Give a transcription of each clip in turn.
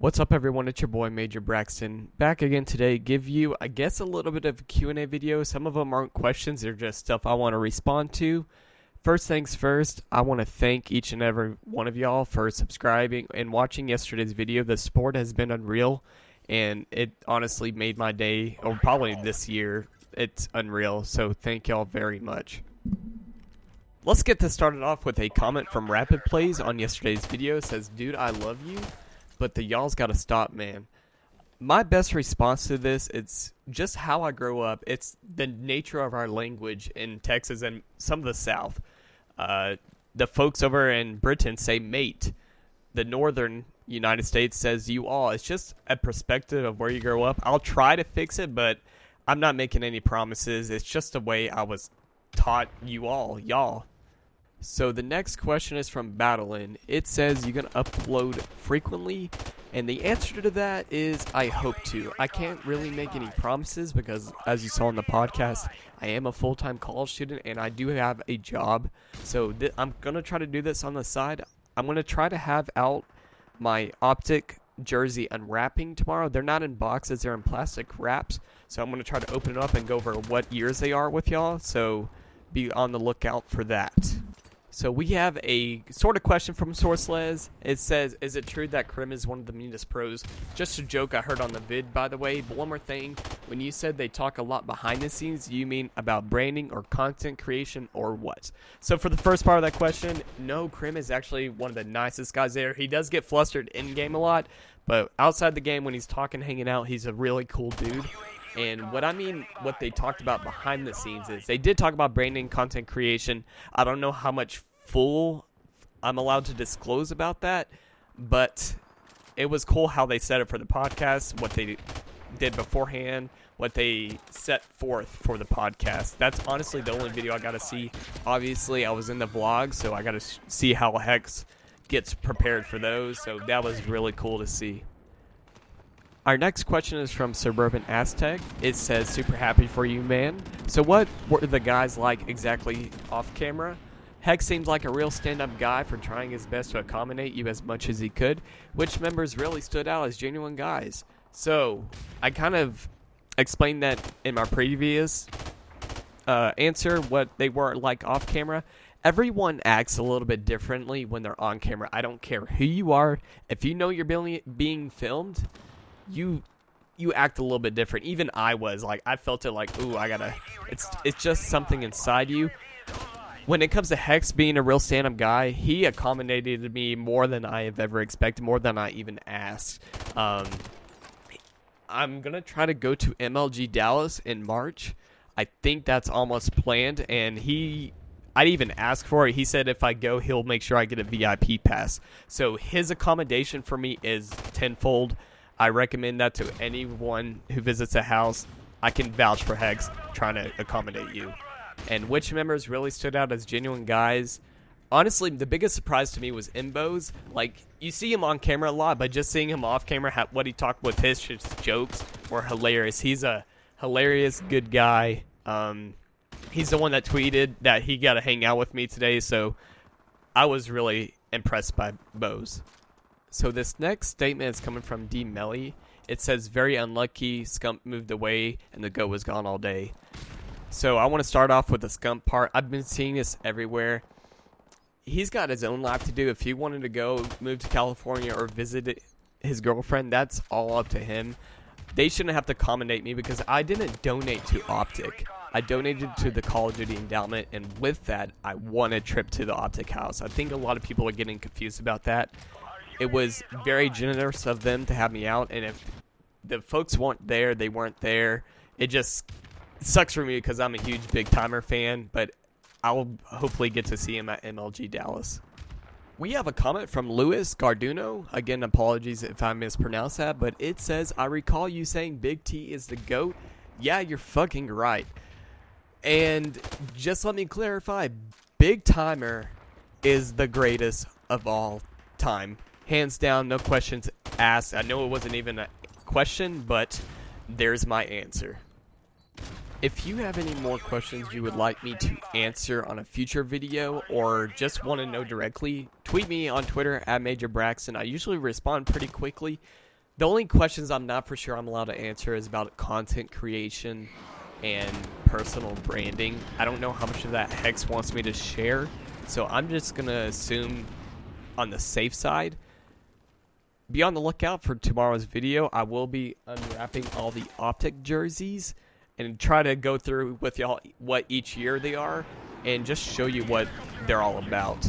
What's up, everyone? It's your boy Major Braxton back again today. Give you, I guess, a little bit of a Q&A video. Some of them aren't questions, they're just stuff I want to respond to. First things first, I want to thank each and every one of y'all for subscribing and watching yesterday's video. The support has been unreal, and it honestly made my day, or probably this year. It's unreal, so thank y'all very much. Let's get this started off with a comment from Rapid Plays on yesterday's video. It says, "Dude, I love you, but the y'all's gotta stop, man." My best response to this, it's just how I grew up. It's the nature of our language in Texas and some of the South. The folks over in Britain say mate. The northern United States says you all. It's just a perspective of where you grow up. I'll try to fix it, but I'm not making any promises. It's just the way I was taught you all, y'all. So the next question is from Battlein. It says, "You gonna upload frequently?" And the answer to that is, I hope to. I can't really make any promises because, as you saw in the podcast, I am a full-time college student and I do have a job. So I'm gonna try to do this on the side. I'm gonna try to have out my Optic jersey unwrapping tomorrow. They're not in boxes, they're in plastic wraps. So I'm gonna try to open it up and go over what years they are with y'all. So be on the lookout for that. So we have a sort of question from Sourceless. It says, "Is it true that Krim is one of the meanest pros?" Just a joke I heard on the vid, by the way. But one more thing, when you said they talk a lot behind the scenes, do you mean about branding or content creation or what? So for the first part of that question, no, Krim is actually one of the nicest guys there. He does get flustered in-game a lot, but outside the game when he's talking, hanging out, he's a really cool dude. And what I mean, what they talked about behind the scenes is they did talk about branding, content creation. I don't know how much full I'm allowed to disclose about that, but it was cool how they set it for the podcast, what they did beforehand, what they set forth for the podcast. That's honestly the only video I got to see. Obviously, I was in the vlog, so I got to see how Hex gets prepared for those. So that was really cool to see. Our next question is from Suburban Aztec. It says, "Super happy for you, man. So what were the guys like exactly off camera?" Hex seems like a real stand-up guy for trying his best to accommodate you as much as he could. Which members really stood out as genuine guys? So I kind of explained that in my previous answer, what they were like off camera. Everyone acts a little bit differently when they're on camera. I don't care who you are. If you know you're being filmed, you act a little bit different. Even I was like, I felt it like, ooh, it's just something inside you. When it comes to Hex being a real stand-up guy, he accommodated me more than I have ever expected, more than I even asked. I'm gonna try to go to MLG Dallas in March. I think that's almost planned, and I'd even ask for it. He said if I go, he'll make sure I get a VIP pass. So his accommodation for me is tenfold. I recommend that to anyone who visits a house. I can vouch for Hex trying to accommodate you. And which members really stood out as genuine guys? Honestly, the biggest surprise to me was Imbos. Like, you see him on camera a lot, but just seeing him off camera, what he talked with his jokes were hilarious. He's a hilarious, good guy. He's the one that tweeted that he got to hang out with me today, so I was really impressed by Bose. So this next statement is coming from D. Melly. It says, "Very unlucky, Scump moved away, and the goat was gone all day." So I want to start off with the Scump part. I've been seeing this everywhere. He's got his own life to do. If he wanted to go move to California or visit his girlfriend, that's all up to him. They shouldn't have to accommodate me because I didn't donate to Optic. I donated to the Call of Duty endowment, and with that, I won a trip to the Optic house. I think a lot of people are getting confused about that. It was very generous of them to have me out, and if the folks weren't there, they weren't there. It just sucks for me because I'm a huge Big Timer fan, but I'll hopefully get to see him at MLG Dallas. We have a comment from Luis Garduno. Again, apologies if I mispronounced that, but it says, "I recall you saying Big T is the GOAT." Yeah, you're fucking right. And just let me clarify, Big Timer is the greatest of all time. Hands down, no questions asked. I know it wasn't even a question, but there's my answer. If you have any more questions you would like me to answer on a future video or just want to know directly, tweet me on Twitter at MajorBraxton. I usually respond pretty quickly. The only questions I'm not for sure I'm allowed to answer is about content creation and personal branding. I don't know how much of that Hex wants me to share, so I'm just going to assume on the safe side. Be on the lookout for tomorrow's video. I will be unwrapping all the Optic jerseys and try to go through with y'all what each year they are and just show you what they're all about.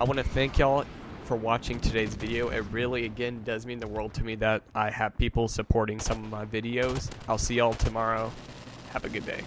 I want to thank y'all for watching today's video. It really, again, does mean the world to me that I have people supporting some of my videos. I'll see y'all tomorrow. Have a good day.